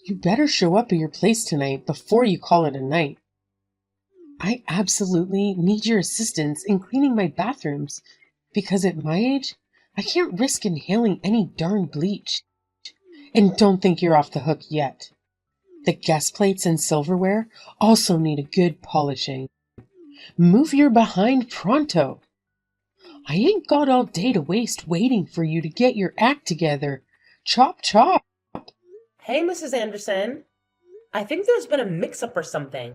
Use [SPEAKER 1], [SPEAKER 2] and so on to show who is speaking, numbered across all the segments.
[SPEAKER 1] You better show up at your place tonight before you call it a night. I absolutely need your assistance in cleaning my bathrooms, because at my age, I can't risk inhaling any darn bleach. And don't think you're off the hook yet. The gas plates and silverware also need a good polishing. Move your behind pronto. I ain't got all day to waste waiting for you to get your act together. Chop chop.
[SPEAKER 2] Hey, Mrs. Anderson. I think there's been a mix-up or something.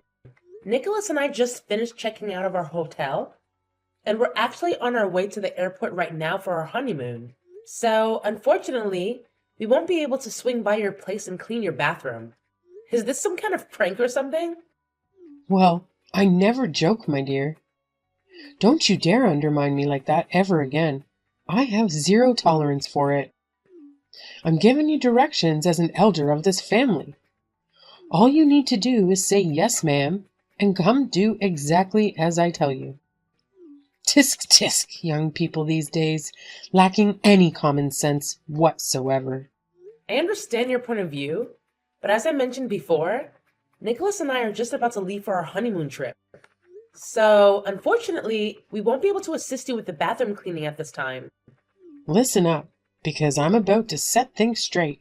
[SPEAKER 2] Nicholas and I just finished checking out of our hotel, and we're actually on our way to the airport right now for our honeymoon. So, unfortunately, we won't be able to swing by your place and clean your bathroom. Is this some kind of prank or something?
[SPEAKER 1] Well, I never joke, my dear. Don't you dare undermine me like that ever again. I have zero tolerance for it. I'm giving you directions as an elder of this family. All you need to do is say yes, ma'am, and come do exactly as I tell you. Tisk tisk, young people these days, lacking any common sense whatsoever.
[SPEAKER 2] I understand your point of view, but as I mentioned before, Nicholas and I are just about to leave for our honeymoon trip. So, unfortunately, we won't be able to assist you with the bathroom cleaning at this time.
[SPEAKER 1] Listen up, because I'm about to set things straight.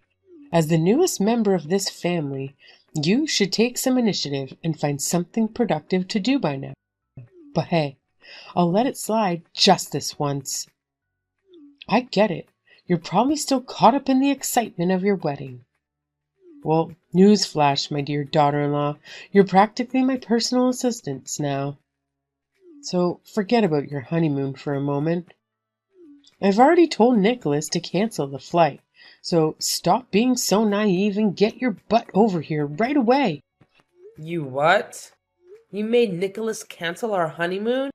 [SPEAKER 1] As the newest member of this family, you should take some initiative and find something productive to do by now. But hey, I'll let it slide just this once. I get it. You're probably still caught up in the excitement of your wedding. Well, newsflash, my dear daughter-in-law, you're practically my personal assistant now. So forget about your honeymoon for a moment. I've already told Nicholas to cancel the flight, so stop being so naive and get your butt over here right away.
[SPEAKER 2] You what? You made Nicholas cancel our honeymoon?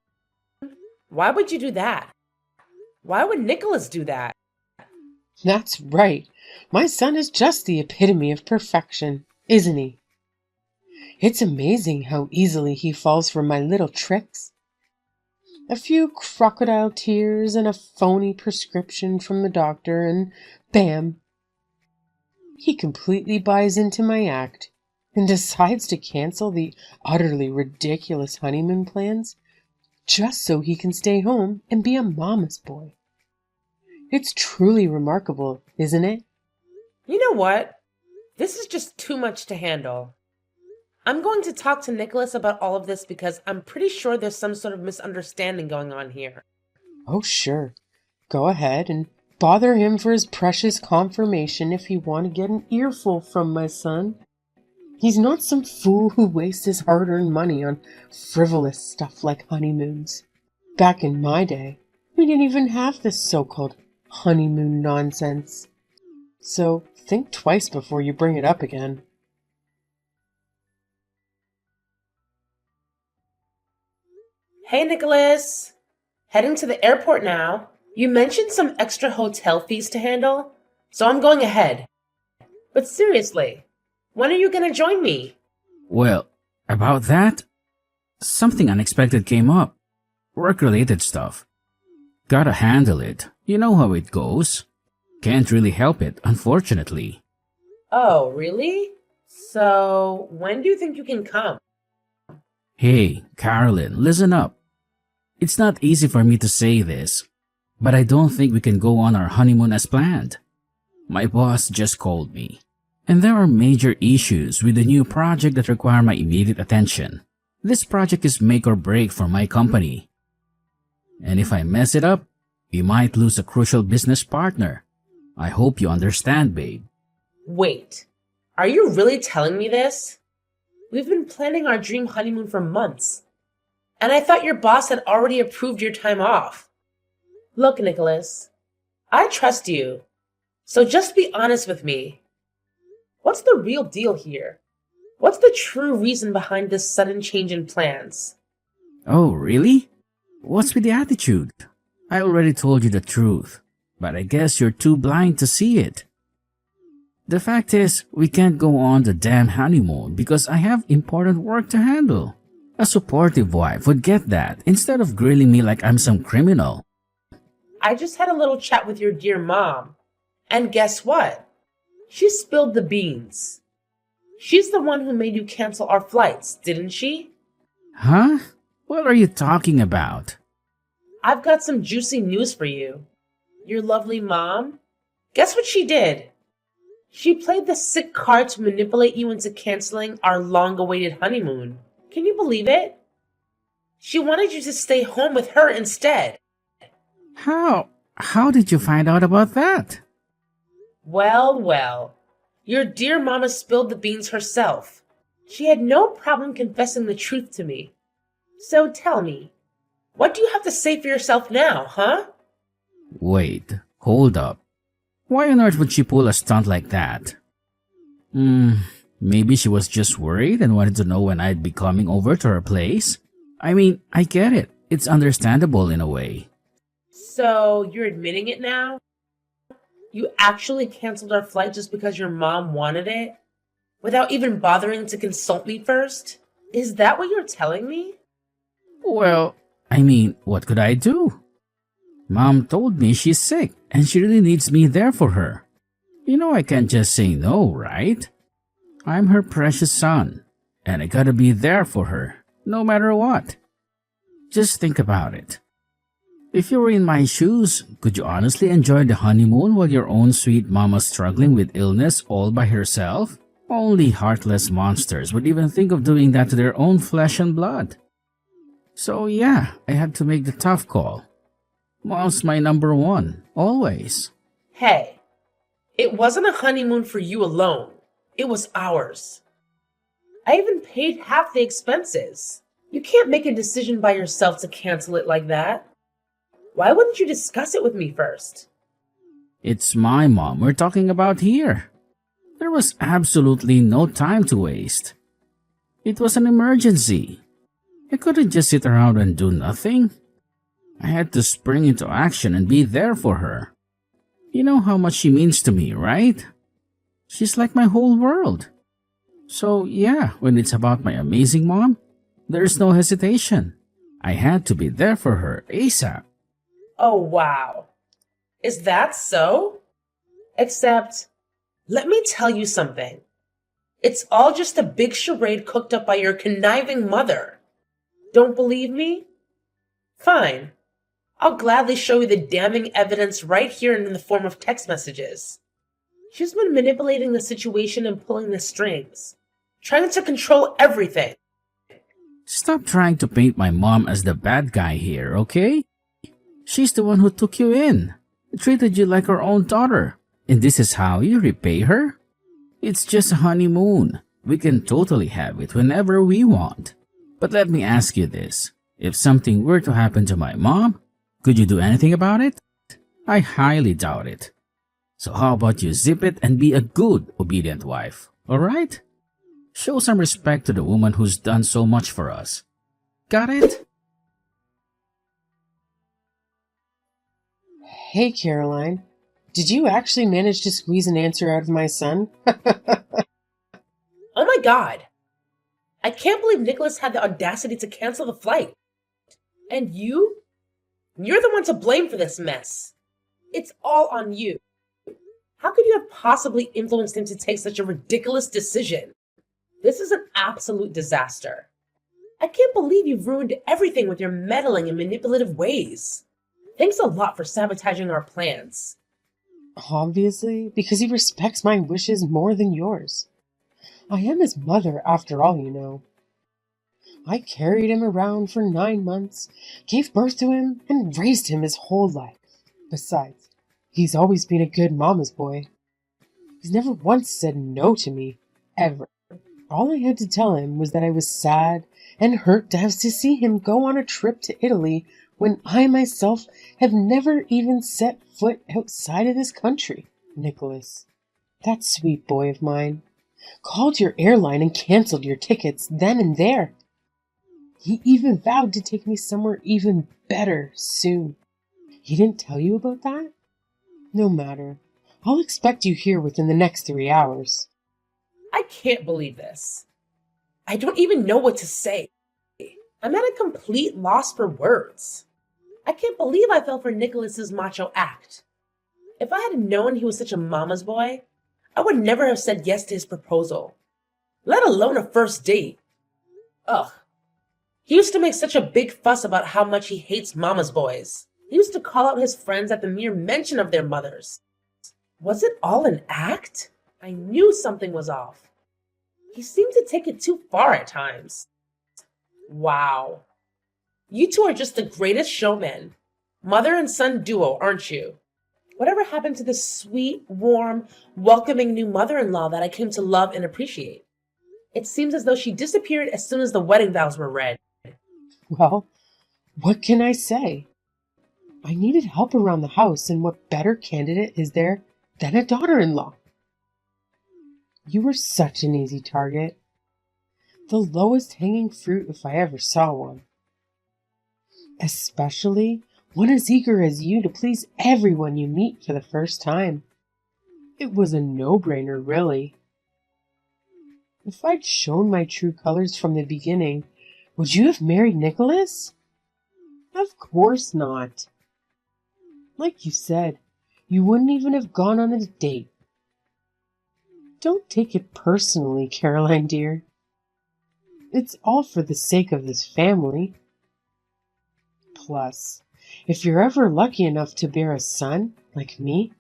[SPEAKER 2] Why would you do that? Why would Nicholas do that?
[SPEAKER 1] That's right. My son is just the epitome of perfection, isn't he? It's amazing how easily he falls for my little tricks. A few crocodile tears and a phony prescription from the doctor, and bam! He completely buys into my act and decides to cancel the utterly ridiculous honeymoon plans just so he can stay home and be a mama's boy. It's truly remarkable, isn't it?
[SPEAKER 2] You know what? This is just too much to handle. I'm going to talk to Nicholas about all of this because I'm pretty sure there's some sort of misunderstanding going on here.
[SPEAKER 1] Oh, sure. Go ahead and bother him for his precious confirmation if you want to get an earful from my son. He's not some fool who wastes his hard-earned money on frivolous stuff like honeymoons. Back in my day, we didn't even have this so-called honeymoon nonsense. So think twice before you bring it up again.
[SPEAKER 2] Hey, Nicholas! Heading to the airport now. You mentioned some extra hotel fees to handle, so I'm going ahead. But seriously, when are you gonna join me?
[SPEAKER 3] Well, about that, something unexpected came up. Work-related stuff. Gotta handle it. You know how it goes. Can't really help it, unfortunately.
[SPEAKER 2] Oh, really? So, when do you think you can come?
[SPEAKER 3] Hey, Carolyn, listen up. It's not easy for me to say this, but I don't think we can go on our honeymoon as planned. My boss just called me, and there are major issues with the new project that require my immediate attention. This project is make or break for my company. And if I mess it up, we might lose a crucial business partner. I hope you understand, babe.
[SPEAKER 2] Wait, are you really telling me this? We've been planning our dream honeymoon for months, and I thought your boss had already approved your time off. Look, Nicholas, I trust you, so just be honest with me. What's the real deal here? What's the true reason behind this sudden change in plans?
[SPEAKER 3] Oh, really? What's with the attitude? I already told you the truth, but I guess you're too blind to see it. The fact is, we can't go on the damn honeymoon because I have important work to handle. A supportive wife would get that instead of grilling me like I'm some criminal.
[SPEAKER 2] I just had a little chat with your dear mom, and guess what? She spilled the beans. She's the one who made you cancel our flights, didn't she?
[SPEAKER 3] Huh? What are you talking about?
[SPEAKER 2] I've got some juicy news for you. Your lovely mom? Guess what she did? She played the sick card to manipulate you into canceling our long-awaited honeymoon. Can you believe it? She wanted you to stay home with her instead.
[SPEAKER 3] How? How did you find out about that?
[SPEAKER 2] Well, well. Your dear mama spilled the beans herself. She had no problem confessing the truth to me. So tell me, what do you have to say for yourself now, huh?
[SPEAKER 3] Wait, hold up. Why on earth would she pull a stunt like that? Maybe she was just worried and wanted to know when I'd be coming over to her place. I mean, I get it. It's understandable in a way.
[SPEAKER 2] So you're admitting it now? You actually canceled our flight just because your mom wanted it? Without even bothering to consult me first? Is that what you're telling me?
[SPEAKER 3] Well, I mean, what could I do? Mom told me she's sick and she really needs me there for her. You know I can't just say no, right? I'm her precious son, and I gotta be there for her, no matter what. Just think about it. If you were in my shoes, could you honestly enjoy the honeymoon while your own sweet mama's struggling with illness all by herself? Only heartless monsters would even think of doing that to their own flesh and blood. So yeah, I had to make the tough call. Mom's my number one, always.
[SPEAKER 2] Hey, it wasn't a honeymoon for you alone. It was ours. I even paid half the expenses. You can't make a decision by yourself to cancel it like that. Why wouldn't you discuss it with me first?
[SPEAKER 3] It's my mom we're talking about here. There was absolutely no time to waste. It was an emergency. I couldn't just sit around and do nothing. I had to spring into action and be there for her. You know how much she means to me, right? She's like my whole world. So yeah, when it's about my amazing mom, there's no hesitation. I had to be there for her ASAP.
[SPEAKER 2] Oh, wow. Is that so? Except, let me tell you something. It's all just a big charade cooked up by your conniving mother. Don't believe me? Fine. I'll gladly show you the damning evidence right here in the form of text messages. She's been manipulating the situation and pulling the strings, trying to control everything.
[SPEAKER 3] Stop trying to paint my mom as the bad guy here, okay? She's the one who took you in, treated you like her own daughter, and this is how you repay her? It's just a honeymoon. We can totally have it whenever we want. But let me ask you this. If something were to happen to my mom, could you do anything about it? I highly doubt it. So how about you zip it and be a good, obedient wife, alright? Show some respect to the woman who's done so much for us. Got it?
[SPEAKER 1] Hey, Caroline. Did you actually manage to squeeze an answer out of my son?
[SPEAKER 2] Oh my god! I can't believe Nicholas had the audacity to cancel the flight. And you? You're the one to blame for this mess. It's all on you. How could you have possibly influenced him to take such a ridiculous decision? This is an absolute disaster. I can't believe you've ruined everything with your meddling and manipulative ways. Thanks a lot for sabotaging our plans.
[SPEAKER 1] Obviously, because he respects my wishes more than yours. I am his mother, after all, you know. I carried him around for 9 months, gave birth to him, and raised him his whole life. Besides, he's always been a good mama's boy. He's never once said no to me, ever. All I had to tell him was that I was sad and hurt to have to see him go on a trip to Italy when I myself have never even set foot outside of this country. Nicholas, that sweet boy of mine, called your airline and canceled your tickets then and there. He even vowed to take me somewhere even better soon. He didn't tell you about that? No matter. I'll expect you here within the next 3 hours.
[SPEAKER 2] I can't believe this. I don't even know what to say. I'm at a complete loss for words. I can't believe I fell for Nicholas's macho act. If I had known he was such a mama's boy, I would never have said yes to his proposal. let alone a first date. Ugh. He used to make such a big fuss about how much he hates mama's boys. He used to call out his friends at the mere mention of their mothers. Was it all an act? I knew something was off. He seemed to take it too far at times. Wow. You two are just the greatest showmen. Mother and son duo, aren't you? Whatever happened to this sweet, warm, welcoming new mother-in-law that I came to love and appreciate? It seems as though she disappeared as soon as the wedding vows were read.
[SPEAKER 1] Well, what can I say? I needed help around the house, and what better candidate is there than a daughter-in-law? You were such an easy target. The lowest hanging fruit if I ever saw one. Especially one as eager as you to please everyone you meet for the first time. It was a no-brainer, really. If I'd shown my true colors from the beginning, would you have married Nicholas? Of course not. Like you said, you wouldn't even have gone on a date. Don't take it personally, Caroline dear. It's all for the sake of this family. Plus, if you're ever lucky enough to bear a son, like me,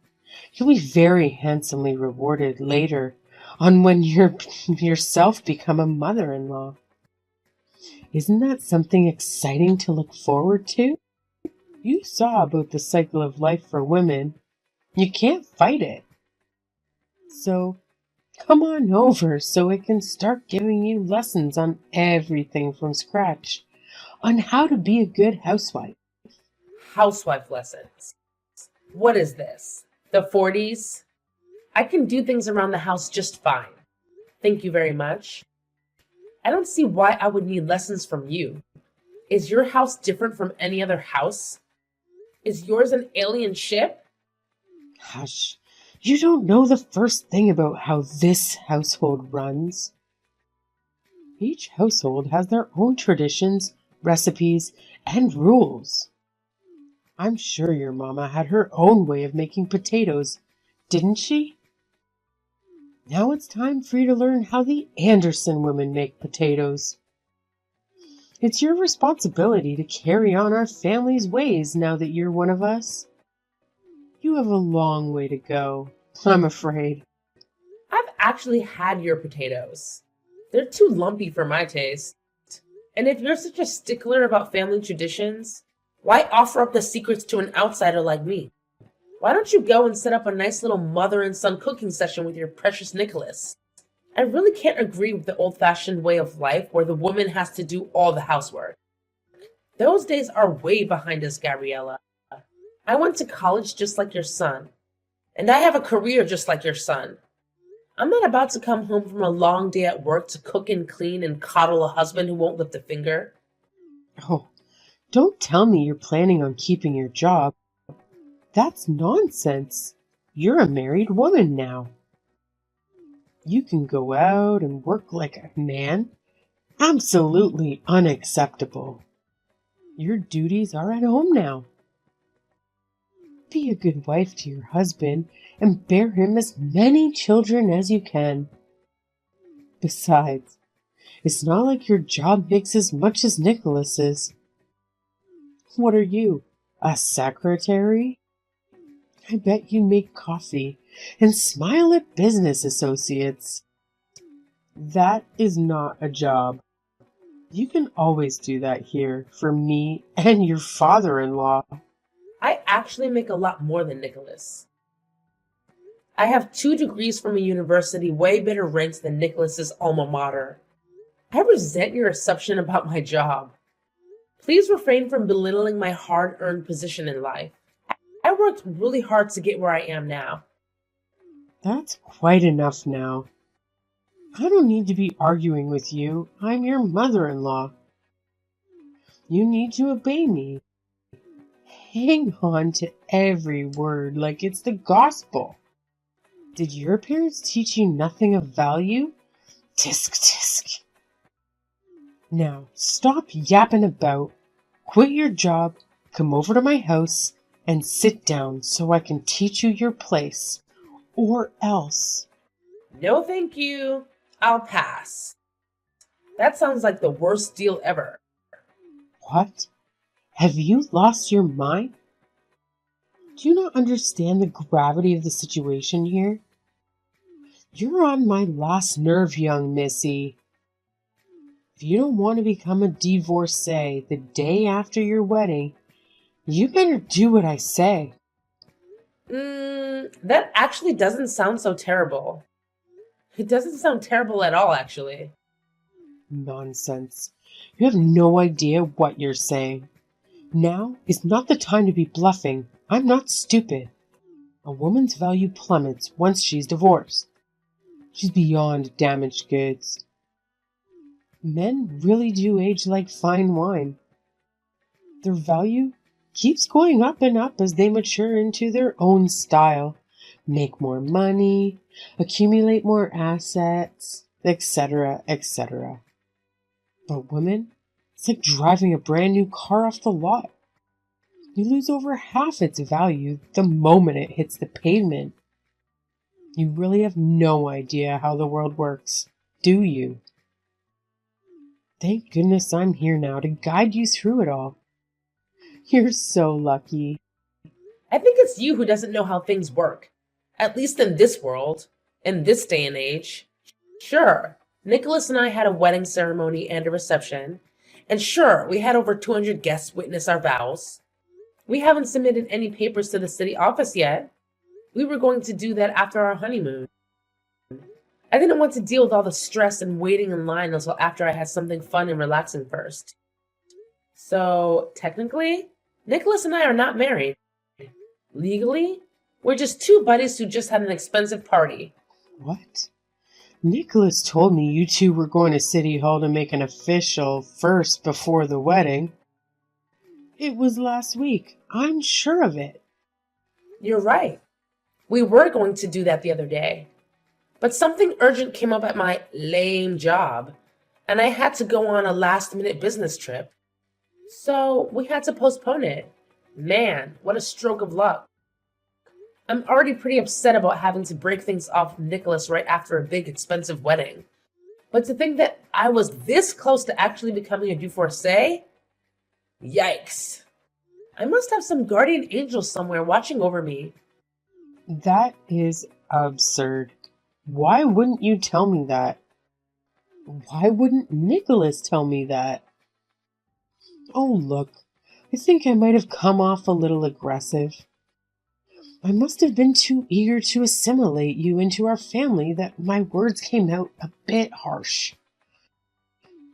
[SPEAKER 1] you'll be very handsomely rewarded later on when you yourself become a mother-in-law. Isn't that something exciting to look forward to? You saw about the cycle of life for women. You can't fight it. So, come on over so I can start giving you lessons on everything from scratch, on how to be a good housewife.
[SPEAKER 2] Housewife lessons. What is this? The 40s? I can do things around the house just fine. Thank you very much. I don't see why I would need lessons from you. Is your house different from any other house? Is yours an alien ship?
[SPEAKER 1] Hush, you don't know the first thing about how this household runs. Each household has their own traditions, recipes, and rules. I'm sure your mama had her own way of making potatoes, didn't she? Now it's time for you to learn how the Anderson women make potatoes. It's your responsibility to carry on our family's ways now that you're one of us. You have a long way to go, I'm afraid.
[SPEAKER 2] I've actually had your potatoes. They're too lumpy for my taste. And if you're such a stickler about family traditions, why offer up the secrets to an outsider like me? Why don't you go and set up a nice little mother and son cooking session with your precious Nicholas? I really can't agree with the old-fashioned way of life where the woman has to do all the housework. Those days are way behind us, Gabriella. I went to college just like your son, and I have a career just like your son. I'm not about to come home from a long day at work to cook and clean and coddle a husband who won't lift a finger.
[SPEAKER 1] Oh, don't tell me you're planning on keeping your job. That's nonsense. You're a married woman now. You can go out and work like a man. Absolutely unacceptable. Your duties are at home now. Be a good wife to your husband and bear him as many children as you can. Besides, it's not like your job makes as much as Nicholas's. What are you, a secretary? I bet you make coffee and smile at business associates. That is not a job. You can always do that here for me and your father-in-law.
[SPEAKER 2] I actually make a lot more than Nicholas. I have 2 degrees from a university way better ranked than Nicholas's alma mater. I resent your assumption about my job. Please refrain from belittling my hard-earned position in life. I worked really hard to get where I am now.
[SPEAKER 1] That's quite enough now. I don't need to be arguing with you. I'm your mother-in-law. You need to obey me. Hang on to every word like it's the gospel. Did your parents teach you nothing of value? Tisk, tisk. Now, stop yapping about, quit your job, come over to my house, and sit down so I can teach you your place. Or else.
[SPEAKER 2] No, thank you. I'll pass. That sounds like the worst deal ever.
[SPEAKER 1] What? Have you lost your mind? Do you not understand the gravity of the situation here? You're on my last nerve, young missy. If you don't want to become a divorcee the day after your wedding, you better do what I say.
[SPEAKER 2] That actually doesn't sound so terrible. It doesn't sound terrible at all, actually.
[SPEAKER 1] Nonsense. You have no idea what you're saying. Now is not the time to be bluffing. I'm not stupid. A woman's value plummets once she's divorced. She's beyond damaged goods. Men really do age like fine wine. Their value keeps going up and up as they mature into their own style, make more money, accumulate more assets, etc., etc. But women, it's like driving a brand new car off the lot. You lose over half its value the moment it hits the pavement. You really have no idea how the world works, do you? Thank goodness I'm here now to guide you through it all. You're so lucky.
[SPEAKER 2] I think it's you who doesn't know how things work. At least in this world, in this day and age. Sure, Nicholas and I had a wedding ceremony and a reception. And sure, we had over 200 guests witness our vows. We haven't submitted any papers to the city office yet. We were going to do that after our honeymoon. I didn't want to deal with all the stress and waiting in line until after I had something fun and relaxing first. So, technically, Nicholas and I are not married. Legally, we're just two buddies who just had an expensive party.
[SPEAKER 1] What? Nicholas told me you two were going to City Hall to make an official first before the wedding. It was last week. I'm sure of it.
[SPEAKER 2] You're right. We were going to do that the other day. But something urgent came up at my lame job, and I had to go on a last-minute business trip. So we had to postpone it. Man, what a stroke of luck. I'm already pretty upset about having to break things off with Nicholas right after a big, expensive wedding. But to think that I was this close to actually becoming a divorcee? Yikes. I must have some guardian angel somewhere watching over me.
[SPEAKER 1] That is absurd. Why wouldn't you tell me that? Why wouldn't Nicholas tell me that? Oh, look, I think I might have come off a little aggressive. I must have been too eager to assimilate you into our family that my words came out a bit harsh.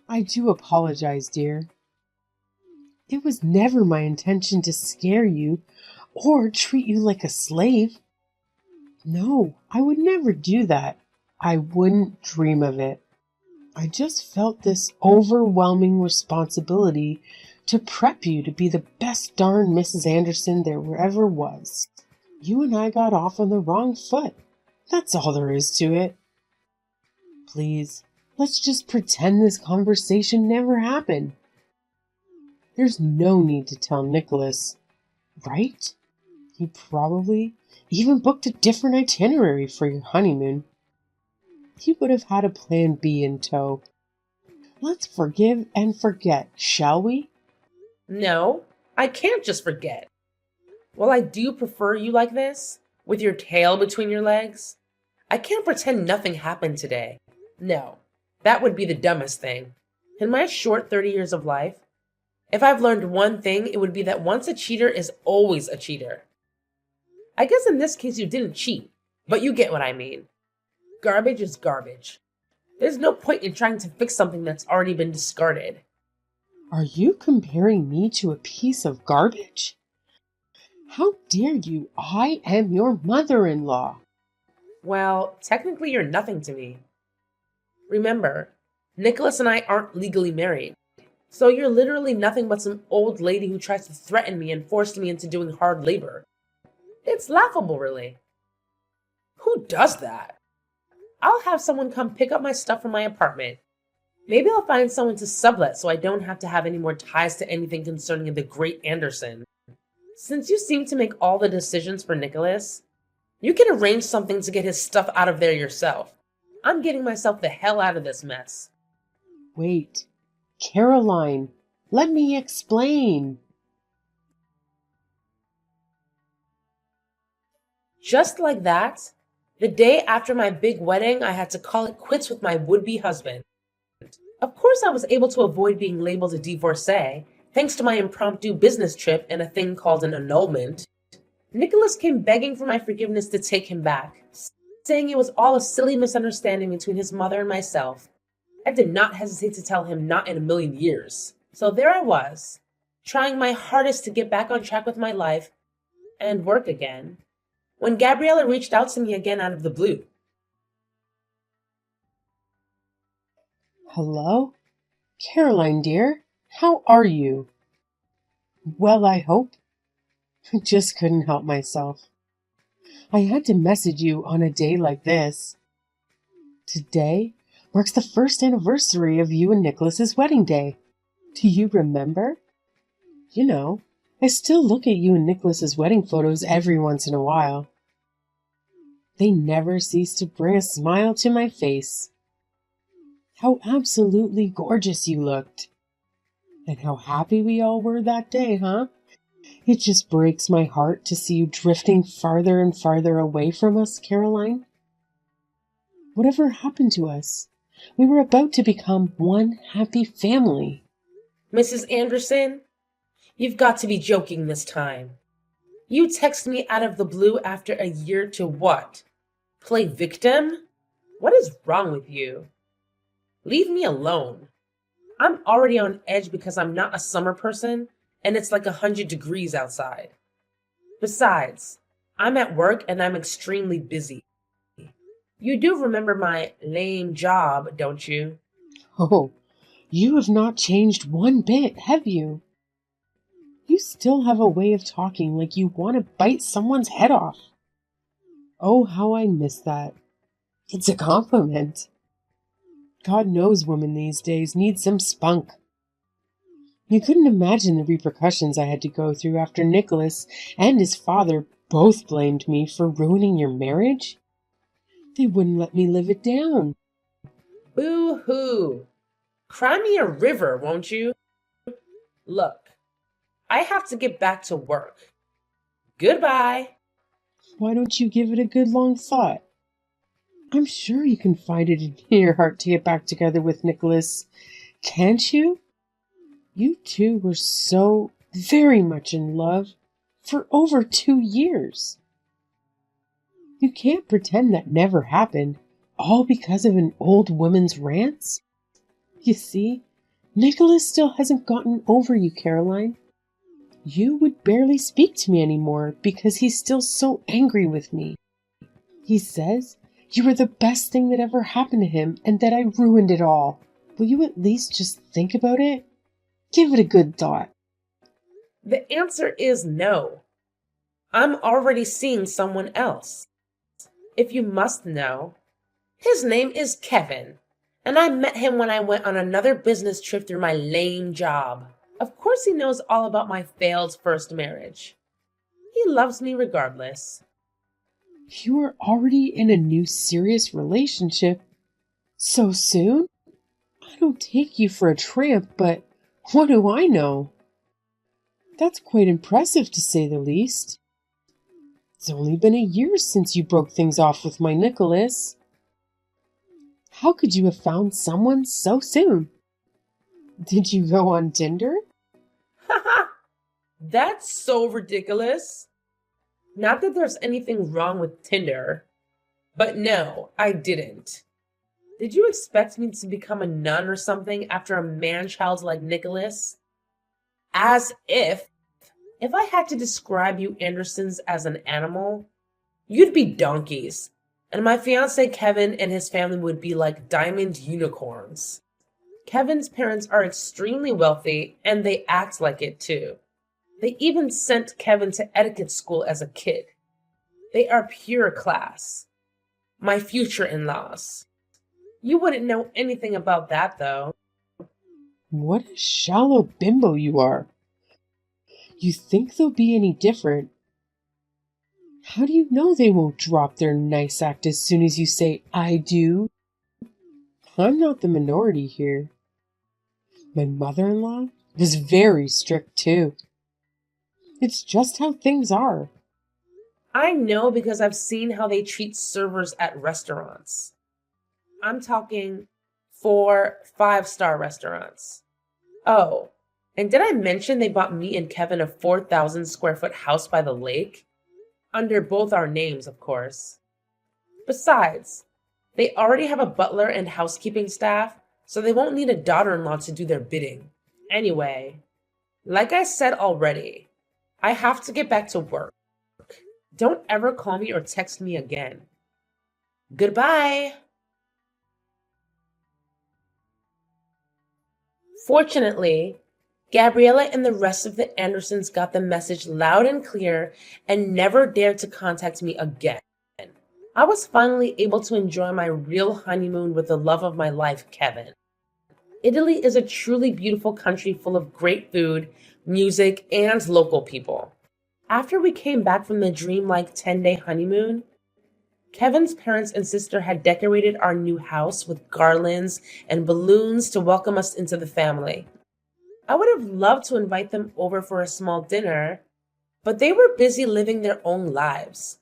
[SPEAKER 1] I do apologize, dear. It was never my intention to scare you or treat you like a slave. No, I would never do that. I wouldn't dream of it. I just felt this overwhelming responsibility to prep you to be the best darn Mrs. Anderson there ever was. You and I got off on the wrong foot. That's all there is to it. Please, let's just pretend this conversation never happened. There's no need to tell Nicholas, right? He probably even booked a different itinerary for your honeymoon. He would have had a plan B in tow. Let's forgive and forget, shall we?
[SPEAKER 2] No, I can't just forget. While I do prefer you like this, with your tail between your legs, I can't pretend nothing happened today. No, that would be the dumbest thing. In my short 30 years of life, if I've learned one thing, it would be that once a cheater is always a cheater. I guess in this case you didn't cheat, but you get what I mean. Garbage is garbage. There's no point in trying to fix something that's already been discarded.
[SPEAKER 1] Are you comparing me to a piece of garbage? How dare you? I am your mother-in-law.
[SPEAKER 2] Well, technically you're nothing to me. Remember, Nicholas and I aren't legally married. So you're literally nothing but some old lady who tries to threaten me and force me into doing hard labor. It's laughable, really. Who does that? I'll have someone come pick up my stuff from my apartment. Maybe I'll find someone to sublet so I don't have to have any more ties to anything concerning the great Anderson. Since you seem to make all the decisions for Nicholas, you can arrange something to get his stuff out of there yourself. I'm getting myself the hell out of this mess.
[SPEAKER 1] Wait, Caroline, let me explain.
[SPEAKER 2] Just like that, the day after my big wedding, I had to call it quits with my would-be husband. Of course, I was able to avoid being labeled a divorcee, thanks to my impromptu business trip and a thing called an annulment. Nicholas came begging for my forgiveness to take him back, saying it was all a silly misunderstanding between his mother and myself. I did not hesitate to tell him not in a million years. So there I was, trying my hardest to get back on track with my life and work again, when Gabriella reached out to me again out of the blue.
[SPEAKER 1] Hello? Caroline, dear, how are you? Well, I hope. I just couldn't help myself. I had to message you on a day like this. Today marks the first anniversary of you and Nicholas's wedding day. Do you remember? You know, I still look at you and Nicholas's wedding photos every once in a while. They never cease to bring a smile to my face. How absolutely gorgeous you looked. And how happy we all were that day, huh? It just breaks my heart to see you drifting farther and farther away from us, Caroline. Whatever happened to us? We were about to become one happy family.
[SPEAKER 2] Mrs. Anderson, you've got to be joking this time. You text me out of the blue after a year to what? Play victim? What is wrong with you? Leave me alone. I'm already on edge because I'm not a summer person and it's like 100 degrees outside. Besides, I'm at work and I'm extremely busy. You do remember my lame job, don't you?
[SPEAKER 1] Oh, you have not changed one bit, have you? You still have a way of talking like you want to bite someone's head off. Oh, how I miss that. It's a compliment. God knows women these days need some spunk. You couldn't imagine the repercussions I had to go through after Nicholas and his father both blamed me for ruining your marriage. They wouldn't let me live it down.
[SPEAKER 2] Boo-hoo. Cry me a river, won't you? Look, I have to get back to work. Goodbye.
[SPEAKER 1] Why don't you give it a good long thought? I'm sure you can find it in your heart to get back together with Nicholas. Can't you? You two were so very much in love for over 2 years. You can't pretend that never happened, all because of an old woman's rants. You see, Nicholas still hasn't gotten over you, Caroline. You would barely speak to me anymore because he's still so angry with me. He says you were the best thing that ever happened to him and that I ruined it all. Will you at least just think about it? Give it a good thought.
[SPEAKER 2] The answer is no. I'm already seeing someone else. If you must know, his name is Kevin, and I met him when I went on another business trip through my lame job. Of course he knows all about my failed first marriage. He loves me regardless.
[SPEAKER 1] You are already in a new serious relationship? So soon? I don't take you for a tramp, but what do I know? That's quite impressive to say the least. It's only been a year since you broke things off with my Nicholas. How could you have found someone so soon? Did you go on Tinder?
[SPEAKER 2] Haha! That's so ridiculous. Not that there's anything wrong with Tinder, but no, I didn't. Did you expect me to become a nun or something after a man-child like Nicholas? As if I had to describe you Andersons as an animal, you'd be donkeys, and my fiance Kevin and his family would be like diamond unicorns. Kevin's parents are extremely wealthy, and they act like it too. They even sent Kevin to etiquette school as a kid. They are pure class. My future in-laws. You wouldn't know anything about that, though.
[SPEAKER 1] What a shallow bimbo you are. You think they'll be any different? How do you know they won't drop their nice act as soon as you say, I do? I'm not the minority here. My mother-in-law was very strict too. It's just how things are.
[SPEAKER 2] I know because I've seen how they treat servers at restaurants. I'm talking 4, 5-star restaurants. Oh, and did I mention they bought me and Kevin a 4,000 square foot house by the lake? Under both our names, of course. Besides, they already have a butler and housekeeping staff, so they won't need a daughter in law to do their bidding. Anyway, like I said already, I have to get back to work. Don't ever call me or text me again. Goodbye. Fortunately, Gabriella and the rest of the Andersons got the message loud and clear and never dared to contact me again. I was finally able to enjoy my real honeymoon with the love of my life, Kevin. Italy is a truly beautiful country full of great food, music, and local people. After we came back from the dreamlike 10-day honeymoon, Kevin's parents and sister had decorated our new house with garlands and balloons to welcome us into the family. I would have loved to invite them over for a small dinner, but they were busy living their own lives,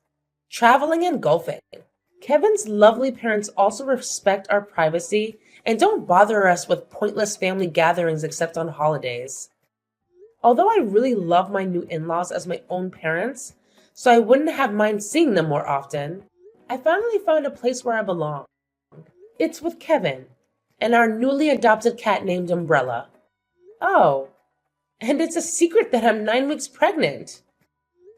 [SPEAKER 2] traveling and golfing. Kevin's lovely parents also respect our privacy and don't bother us with pointless family gatherings except on holidays. Although I really love my new in-laws as my own parents, so I wouldn't have mind seeing them more often, I finally found a place where I belong. It's with Kevin and our newly adopted cat named Umbrella. Oh, and it's a secret that I'm 9 weeks pregnant.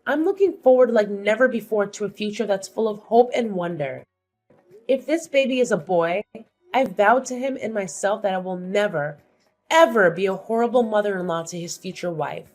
[SPEAKER 2] I'm looking forward like never before to a future that's full of hope and wonder. If this baby is a boy, I've vowed to him and myself that I will never, ever be a horrible mother-in-law to his future wife.